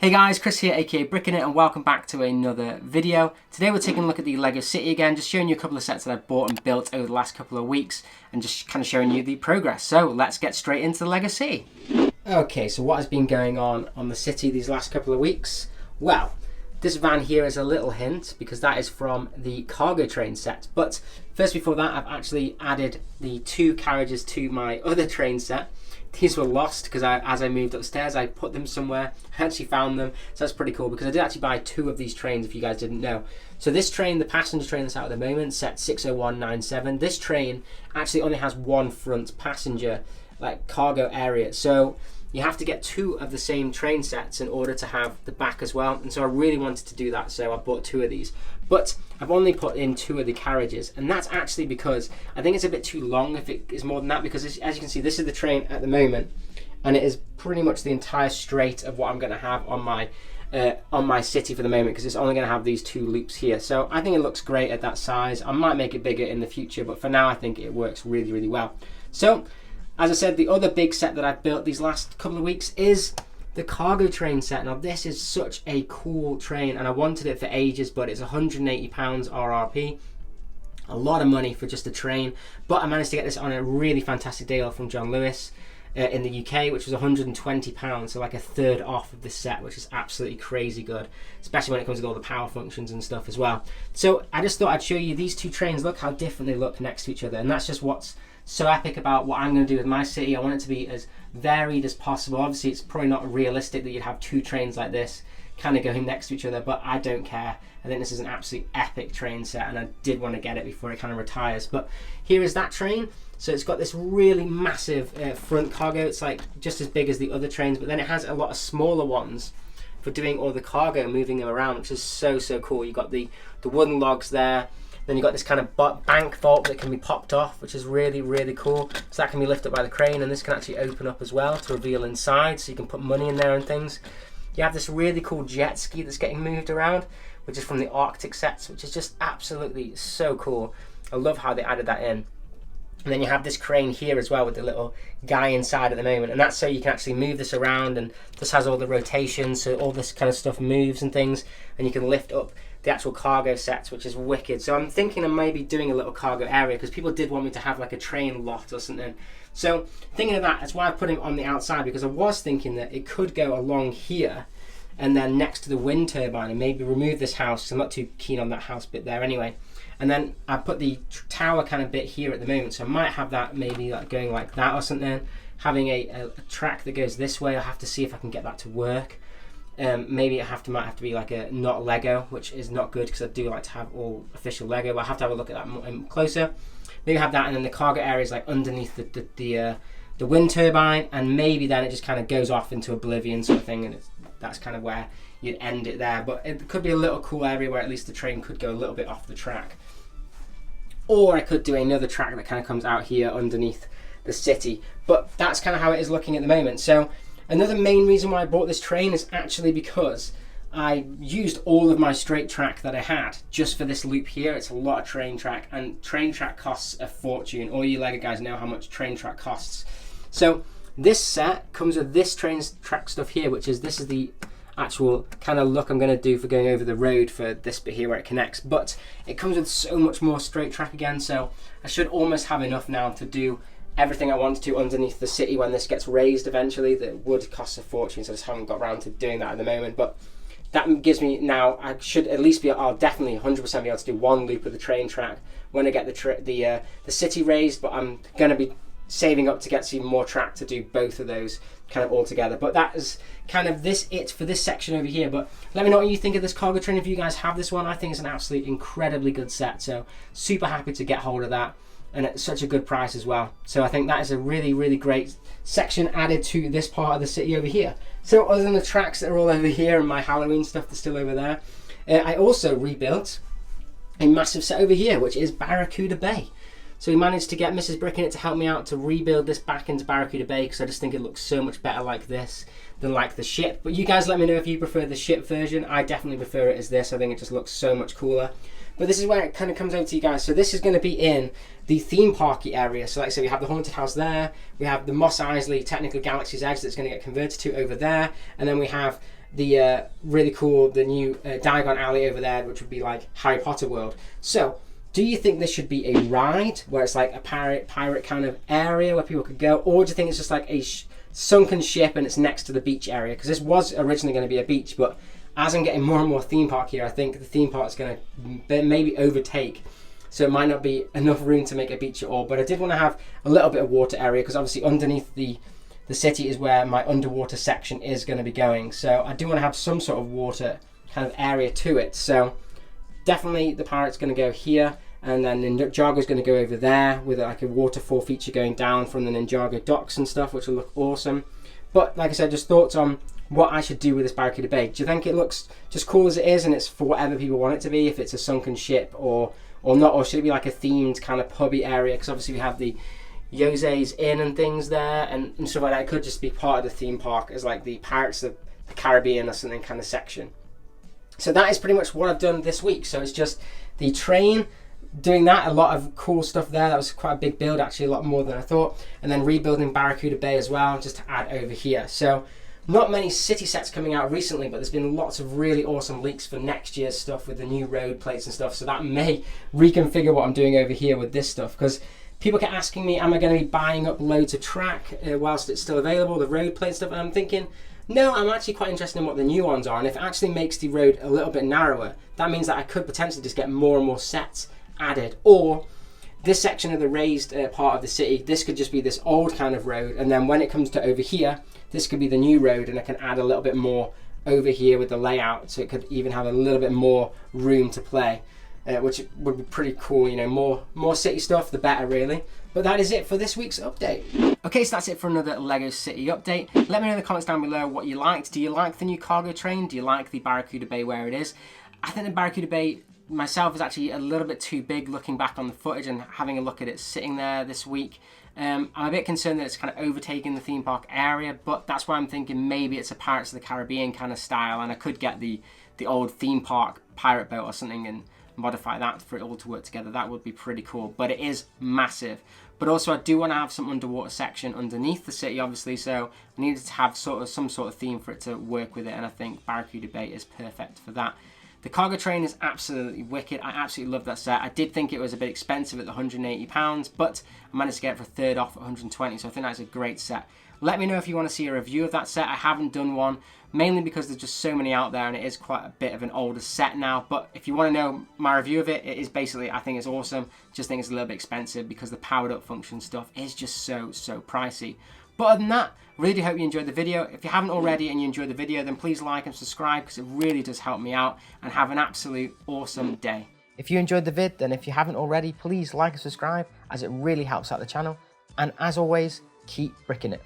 Hey guys, Chris here, aka Bricknit, and welcome back to another video. Today we're taking a look at the LEGO City again, just showing you a couple of sets that I've bought and built over the last couple of weeks, and just kind of showing you the progress. So let's get straight into the LEGO City. Okay, so what has been going on the city these last couple of weeks? Well, this van here is a little hint because that is from the cargo train set. But first, before that, I've actually added the 2 carriages to my other train set. These were lost because as I moved upstairs, I put them somewhere. I actually found them, so that's pretty cool because I did actually buy 2 of these trains, if you guys didn't know. So this train, the passenger train that's out at the moment, set 60197. This train actually only has one front passenger, like cargo area. So you have to get 2 of the same train sets in order to have the back as well. And so I really wanted to do that, so I bought 2 of these. But I've only put in 2 of the carriages, and that's actually because I think it's a bit too long if it is more than that, because as you can see, this is the train at the moment, and it is pretty much the entire straight of what I'm going to have on my city for the moment, because it's only going to have these 2 loops here. So I think it looks great at that size. I might make it bigger in the future, but for now I think it works really, really well. So as I said, the other big set that I've built these last couple of weeks is the cargo train set. Now this is such a cool train, and I wanted it for ages, but it's £180 RRP. A lot of money for just a train, but I managed to get this on a really fantastic deal from John Lewis in the UK, which was £120, so like a third off of this set, which is absolutely crazy good, especially when it comes to all the power functions and stuff as well. So I just thought I'd show you these 2 trains. Look how different they look next to each other, and that's just what's so epic about what I'm going to do with my city. I want it to be as varied as possible. Obviously it's probably not realistic that you'd have 2 trains like this kind of going next to each other, but I don't care. I think this is an absolutely epic train set, and I did want to get it before it kind of retires. But here is that train. So it's got this really massive front cargo. It's like just as big as the other trains, but then it has a lot of smaller ones for doing all the cargo, moving them around, which is so cool. You've got the wooden logs there. Then you've got this kind of bank vault that can be popped off, which is really, really cool. So that can be lifted by the crane, and this can actually open up as well to reveal inside, so you can put money in there and things. You have this really cool jet ski that's getting moved around, which is from the Arctic sets, which is just absolutely so cool. I love how they added that in. And then you have this crane here as well with the little guy inside at the moment, and that's so you can actually move this around, and this has all the rotations, so all this kind of stuff moves and things, and you can lift up the actual cargo sets, which is wicked. So I'm thinking of maybe doing a little cargo area, because people did want me to have like a train lot or something. So thinking of that, that's why I put it on the outside, because I was thinking that it could go along here and then next to the wind turbine, and maybe remove this house, because I'm not too keen on that house bit there anyway. And then I put the tower kind of bit here at the moment, so I might have that maybe like going like that or something, having a track that goes this way. I'll have to see if I can get that to work. Maybe it might have to be like a not Lego, which is not good because I do like to have all official Lego, but I have to have a look at that more closer. Maybe have that, and then the cargo area is like underneath the wind turbine, and maybe then it just kind of goes off into oblivion sort of thing, and that's kind of where you'd end it there. But it could be a little cool area where at least the train could go a little bit off the track. Or I could do another track that kind of comes out here underneath the city. But that's kind of how it is looking at the moment. So another main reason why I bought this train is actually because I used all of my straight track that I had just for this loop here. It's a lot of train track, and train track costs a fortune. All you LEGO guys know how much train track costs. So this set comes with this train track stuff here, this is the actual kind of look I'm going to do for going over the road for this bit here where it connects, but it comes with so much more straight track again, so I should almost have enough now to do everything I want to underneath the city when this gets raised eventually. That would cost a fortune, so I just haven't got around to doing that at the moment, but that gives me now, I should at least I'll definitely 100% be able to do 1 loop of the train track when I get the city raised, but I'm going to be saving up to get some more track to do both of those kind of all together. But that is kind of it for this section over here. But let me know what you think of this cargo train if you guys have this one. I think it's an absolutely incredibly good set, so super happy to get hold of that, and at such a good price as well. So I think that is a really, really great section added to this part of the city over here. So other than the tracks that are all over here and my Halloween stuff that's still over there, I also rebuilt a massive set over here, which is Barracuda Bay. So we managed to get Mrs. Bricknit to help me out to rebuild this back into Barracuda Bay, because I just think it looks so much better like this than like the ship. But you guys let me know if you prefer the ship version. I definitely prefer it as this. I think it just looks so much cooler. But this is where it kind of comes over to you guys. So this is going to be in the theme parky area. So like I said, we have the haunted house there. We have the Moss Eisley, technically Galaxy's Edge, that's going to get converted to over there. And then we have really cool, the new Diagon Alley over there, which would be like Harry Potter world. So, do you think this should be a ride, where it's like a pirate kind of area where people could go, or do you think it's just like a sunken ship and it's next to the beach area? Because this was originally going to be a beach, but as I'm getting more and more theme park here, I think the theme park is going to maybe overtake. So it might not be enough room to make a beach at all. But I did want to have a little bit of water area, because obviously underneath the city is where my underwater section is going to be going. So I do want to have some sort of water kind of area to it. So definitely the pirate's going to go here. And then Ninjago's going to go over there with like a waterfall feature going down from the Ninjago docks and stuff, which will look awesome. But like I said, just thoughts on what I should do with this Barracuda Bay. Do you think it looks just cool as it is and it's for whatever people want it to be, if it's a sunken ship or not, or should it be like a themed kind of pubby area? Because obviously we have the Jose's Inn and things there and stuff like that. It could just be part of the theme park as like the Pirates of the Caribbean or something kind of section. So that is pretty much what I've done this week. So it's just the train, doing that, a lot of cool stuff there. That was quite a big build, actually, a lot more than I thought. And then rebuilding Barracuda Bay as well, just to add over here. So not many city sets coming out recently, but there's been lots of really awesome leaks for next year's stuff with the new road plates and stuff. So that may reconfigure what I'm doing over here with this stuff, because people kept asking me, am I going to be buying up loads of track whilst it's still available, the road plate stuff? And I'm thinking, no, I'm actually quite interested in what the new ones are. And if it actually makes the road a little bit narrower, that means that I could potentially just get more and more sets added. Or this section of the raised part of the city, this could just be this old kind of road, and then when it comes to over here, this could be the new road, and I can add a little bit more over here with the layout, so it could even have a little bit more room to play, which would be pretty cool. You know, more city stuff, the better, really. But that is it for this week's update. Okay, so that's it for another LEGO City update. Let me know in the comments down below what you liked. Do you like the new cargo train? Do you like the Barracuda Bay where it is? I think the Barracuda Bay myself is actually a little bit too big, looking back on the footage and having a look at it sitting there this week. I'm a bit concerned that it's kind of overtaking the theme park area, but that's why I'm thinking maybe it's a Pirates of the Caribbean kind of style, and I could get the old theme park pirate boat or something and modify that for it all to work together. That would be pretty cool, but it is massive. But also I do want to have some underwater section underneath the city, obviously, so I needed to have some sort of theme for it to work with it, and I think Barracuda Bay is perfect for that. The cargo train is absolutely wicked. I absolutely love that set. I did think it was a bit expensive at the £180, but I managed to get it for a third off at £120, so I think that's a great set. Let me know if you want to see a review of that set. I haven't done one, mainly because there's just so many out there and it is quite a bit of an older set now. But if you want to know my review of it, it is basically, I think it's awesome. Just think it's a little bit expensive because the powered up function stuff is just so pricey. But other than that, really do hope you enjoyed the video. If you haven't already and you enjoyed the video, then please like and subscribe, because it really does help me out, and have an absolute awesome day. If you enjoyed the vid, then if you haven't already, please like and subscribe, as it really helps out the channel. And as always, keep bricking it.